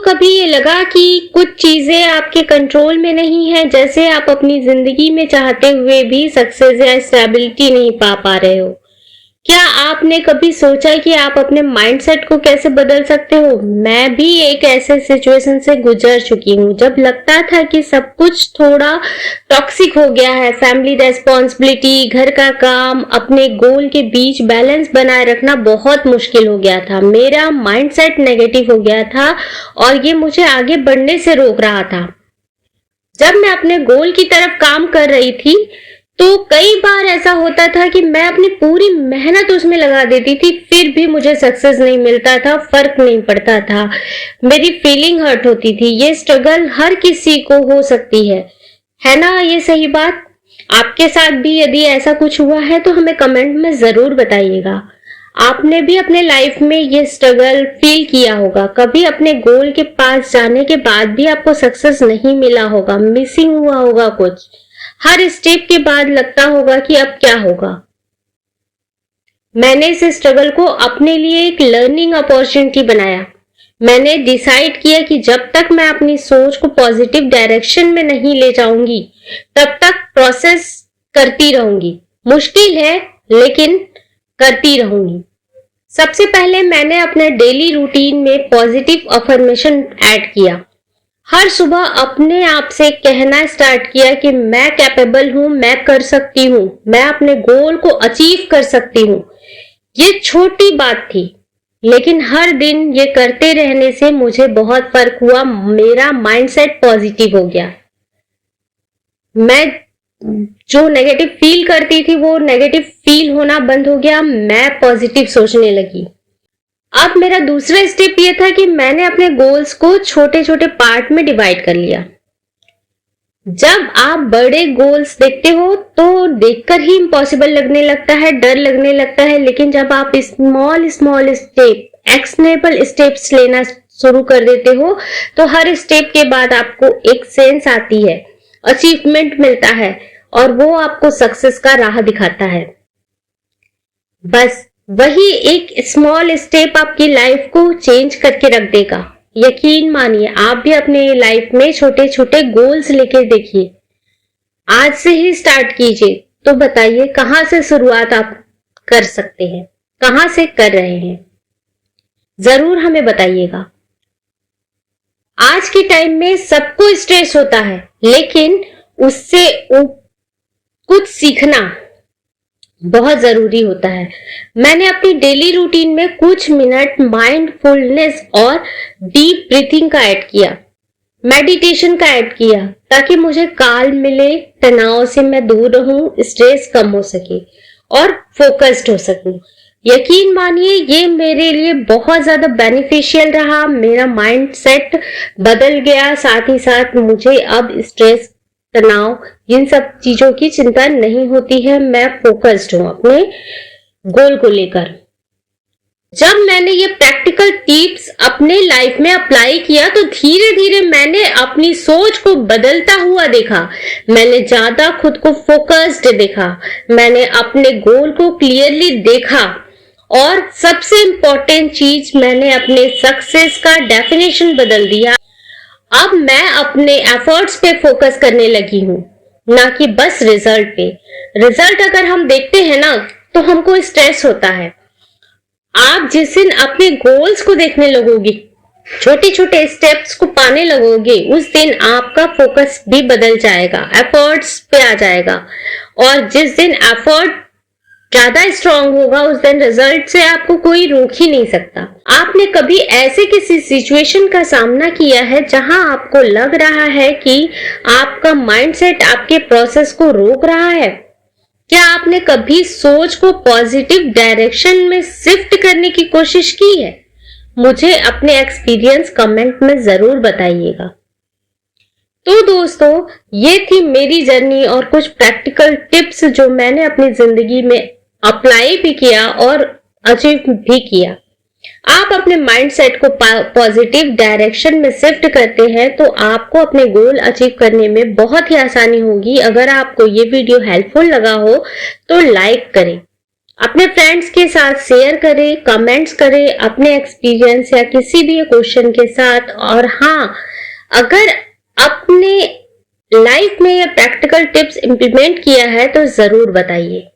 कभी ये लगा कि कुछ चीजें आपके कंट्रोल में नहीं है, जैसे आप अपनी जिंदगी में चाहते हुए भी सक्सेस या स्टेबिलिटी नहीं पा पा रहे हो? क्या आपने कभी सोचा कि आप अपने माइंडसेट को कैसे बदल सकते हो? मैं भी एक ऐसे सिचुएशन से गुजर चुकी हूँ जब लगता था कि सब कुछ थोड़ा टॉक्सिक हो गया है। फैमिली रेस्पॉन्सिबिलिटी, घर का काम, अपने गोल के बीच बैलेंस बनाए रखना बहुत मुश्किल हो गया था। मेरा माइंडसेट नेगेटिव हो गया था और ये मुझे आगे बढ़ने से रोक रहा था। जब मैं अपने गोल की तरफ काम कर रही थी तो कई बार ऐसा होता था कि मैं अपनी पूरी मेहनत उसमें लगा देती थी, फिर भी मुझे सक्सेस नहीं मिलता था, फर्क नहीं पड़ता था, मेरी फीलिंग हर्ट होती थी। ये स्ट्रगल हर किसी को हो सकती है ना? ये सही बात। आपके साथ भी यदि ऐसा कुछ हुआ है तो हमें कमेंट में जरूर बताइएगा। आपने भी अपने लाइफ में ये स्ट्रगल फील किया होगा। कभी अपने गोल के पास जाने के बाद भी आपको सक्सेस नहीं मिला होगा, मिसिंग हुआ होगा कुछ। हर स्टेप के बाद लगता होगा कि अब क्या होगा। मैंने इस स्ट्रगल को अपने लिए एक लर्निंग अपॉर्चुनिटी बनाया। मैंने डिसाइड किया कि जब तक मैं अपनी सोच को पॉजिटिव डायरेक्शन में नहीं ले जाऊंगी तब तक प्रोसेस करती रहूंगी। मुश्किल है लेकिन करती रहूंगी। सबसे पहले मैंने अपने डेली रूटीन में पॉजिटिव अफर्मेशन ऐड किया। हर सुबह अपने आप से कहना स्टार्ट किया कि मैं कैपेबल हूं, मैं कर सकती हूं, मैं अपने गोल को अचीव कर सकती हूं। ये छोटी बात थी लेकिन हर दिन ये करते रहने से मुझे बहुत फर्क हुआ। मेरा माइंडसेट पॉजिटिव हो गया। मैं जो नेगेटिव फील करती थी वो नेगेटिव फील होना बंद हो गया। मैं पॉजिटिव सोचने लगी। अब मेरा दूसरा स्टेप ये था कि मैंने अपने गोल्स को छोटे छोटे पार्ट में डिवाइड कर लिया। जब आप बड़े गोल्स देखते हो तो देखकर ही इम्पॉसिबल लगने लगता है, डर लगने लगता है, लेकिन जब आप small small step, actionable steps लेना शुरू कर देते हो तो हर स्टेप के बाद आपको एक सेंस आती है, अचीवमेंट मिलता है और वो आपको सक्सेस का राह दिखाता है। बस वही एक स्मॉल स्टेप आपकी लाइफ को चेंज करके रख देगा। यकीन मानिए, आप भी अपने लाइफ में छोटे छोटे गोल्स लेके देखिए। आज से ही स्टार्ट कीजिए। तो बताइए कहां से शुरुआत आप कर सकते हैं, कहां से कर रहे हैं, जरूर हमें बताइएगा। आज के टाइम में सबको स्ट्रेस होता है लेकिन उससे कुछ सीखना बहुत जरूरी होता है। मैंने अपनी डेली रूटीन में कुछ मिनट माइंडफुलनेस और डीप ब्रीथिंग का ऐड किया, मेडिटेशन का ऐड किया, ताकि मुझे काल्म मिले, तनाव से मैं दूर रहूं, स्ट्रेस कम हो सके और फोकस्ड हो सकूं। यकीन मानिए ये मेरे लिए बहुत ज्यादा बेनिफिशियल रहा। मेरा माइंडसेट बदल गया, साथ ही साथ मुझे अब स्ट्रेस, तनाव, इन सब चीजों की चिंता नहीं होती है। मैं फोकस्ड हूं अपने गोल को लेकर। जब मैंने ये प्रैक्टिकल टिप्स अपने लाइफ में अप्लाई किया तो धीरे धीरे मैंने अपनी सोच को बदलता हुआ देखा। मैंने ज्यादा खुद को फोकस्ड देखा, मैंने अपने गोल को क्लियरली देखा और सबसे इंपॉर्टेंट चीज, मैंने अपने सक्सेस का डेफिनेशन बदल दिया। अब मैं अपने एफर्ट्स पे फोकस करने लगी हूँ, ना कि बस रिजल्ट पे। रिजल्ट अगर हम देखते हैं ना तो हमको स्ट्रेस होता है। आप जिस दिन अपने गोल्स को देखने लगोगे, छोटे छोटे स्टेप्स को पाने लगोगे, उस दिन आपका फोकस भी बदल जाएगा, एफर्ट्स पे आ जाएगा। और जिस दिन एफर्ट ज्यादा स्ट्रांग होगा उस दिन रिजल्ट से आपको कोई रोक ही नहीं सकता। आपने कभी ऐसे किसी सिचुएशन का सामना किया है जहां आपको लग रहा है कि आपका माइंडसेट आपके प्रोसेस को रोक रहा है? क्या आपने कभी सोच को पॉजिटिव डायरेक्शन में शिफ्ट करने की कोशिश की है? मुझे अपने एक्सपीरियंस कमेंट में जरूर बताइएगा। तो दोस्तों, ये थी मेरी जर्नी और कुछ प्रैक्टिकल टिप्स जो मैंने अपनी जिंदगी में अप्लाई भी किया और अचीव भी किया। आप अपने माइंडसेट को पॉजिटिव डायरेक्शन में शिफ्ट करते हैं तो आपको अपने गोल अचीव करने में बहुत ही आसानी होगी। अगर आपको ये वीडियो हेल्पफुल लगा हो तो लाइक करें, अपने फ्रेंड्स के साथ शेयर करें, कमेंट्स करें अपने एक्सपीरियंस या किसी भी क्वेश्चन के साथ। और हाँ, अगर अपने लाइफ में ये प्रैक्टिकल टिप्स इंप्लीमेंट किया है तो जरूर बताइए।